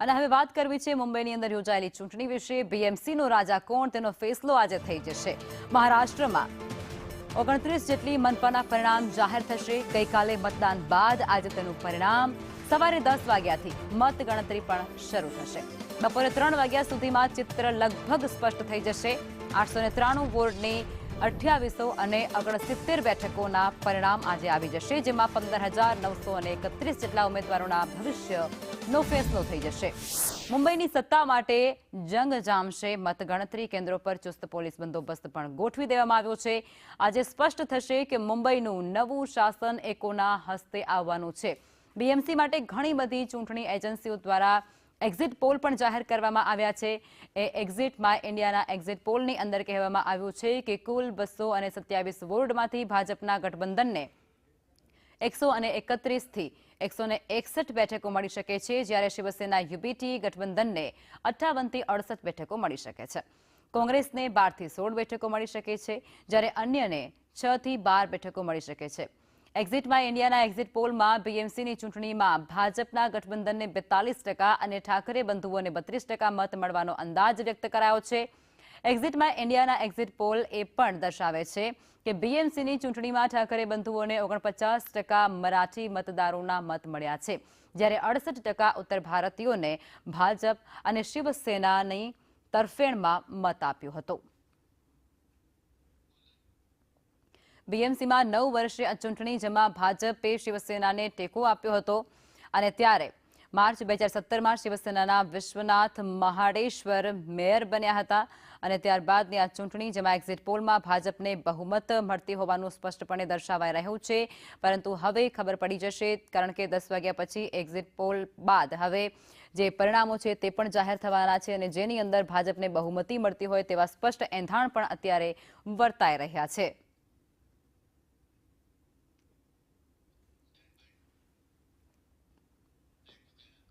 અને હવે વાત કરવી છે મુંબઈની અંદર યોજાયેલી ચૂંટણી વિશે। બીએમસીનો રાજા કોણ તેનો ફેસલો આજે થઈ જશે। મહારાષ્ટ્રમાં 29 જેટલી મનપાના પરિણામ જાહેર થશે। ગઈકાલે મતદાન બાદ આજે તેનું પરિણામ સવારે 10 વાગ્યાથી મતગણતરી પણ શરૂ થશે। બપોરે 3 વાગ્યા સુધીમાં ચિત્ર લગભગ સ્પષ્ટ થઈ જશે। 893 વોર્ડની 2800 અને 69 બેઠકોના પરિણામ આજે આવી જશે, જેમાં 15,931 જેટલા ઉમેદવારોના ભવિષ્યનો ફેસલો થઈ જશે। મુંબઈની સત્તા માટે જંગ જામશે। મતગણતરી કેન્દ્રો પર ચુસ્ત પોલીસ બંદોબસ્ત પણ ગોઠવી દેવામાં આવ્યો છે। આજે સ્પષ્ટ થશે કે મુંબઈનું નવું શાસન એ કોના હસ્તે આવવાનું છે। બીએમસી માટે ઘણી બધી ચૂંટણી એજન્સીઓ દ્વારા એક્ઝિટ પોલ પણ જાહેર કરવામાં આવ્યા છે। એ એક્ઝિટ માય ઇન્ડિયાના એક્ઝિટ પોલની અંદર કહેવામાં આવ્યું છે કે કુલ 227 વોર્ડમાંથી ભાજપના ગઠબંધનને 131 થી 161 બેઠકો મળી શકે છે, જ્યારે શિવસેના યુબીટી ગઠબંધનને 58 થી 68 બેઠકો મળી શકે છે। કોંગ્રેસને 12 થી 16 બેઠકો મળી શકે છે, જ્યારે અન્યને 6 થી 12 બેઠકો મળી શકે છે। એક્ઝિટ માય ઇન્ડિયાના એક્ઝિટ પોલમાં બીએમસીની ચૂંટણીમાં ભાજપના ગઠબંધનને 42% અને ઠાકરે બંધુઓને 32% મત મળવાનો અંદાજ વ્યક્ત કરાયો છે। એક્ઝિટ માય ઇન્ડિયાના એક્ઝિટ પોલ એ પણ દર્શાવે છે કે બીએમસીની ચૂંટણીમાં ઠાકરે બંધુઓને 49% મરાઠી મતદારોના મત મળ્યા છે, જ્યારે 68% ઉત્તર ભારતીયોને ભાજપ અને શિવસેનાની તરફેણમાં મત આપ્યો હતો। બીએમસીમાં 9 વર્ષે આ ચૂંટણી જેમાં ભાજપે શિવસેનાને ટેકો આપ્યો હતો અને ત્યારે માર્ચ 2017માં શિવસેનાના વિશ્વનાથ મહાડેશ્વર મેયર બન્યા હતા અને ત્યારબાદની આ ચૂંટણી જેમાં એક્ઝિટ પોલમાં ભાજપને બહુમત મળતી હોવાનું સ્પષ્ટપણે દર્શાવાઈ રહ્યું છે, પરંતુ હવે ખબર પડી જશે, કારણ કે 10 વાગ્યા પછી એક્ઝિટ પોલ બાદ હવે જે પરિણામો છે તે પણ જાહેર થવાના છે અને જેની અંદર ભાજપને બહુમતી મળતી હોય તેવા સ્પષ્ટ એંધાણ પણ અત્યારે વર્તાઈ રહ્યા છે।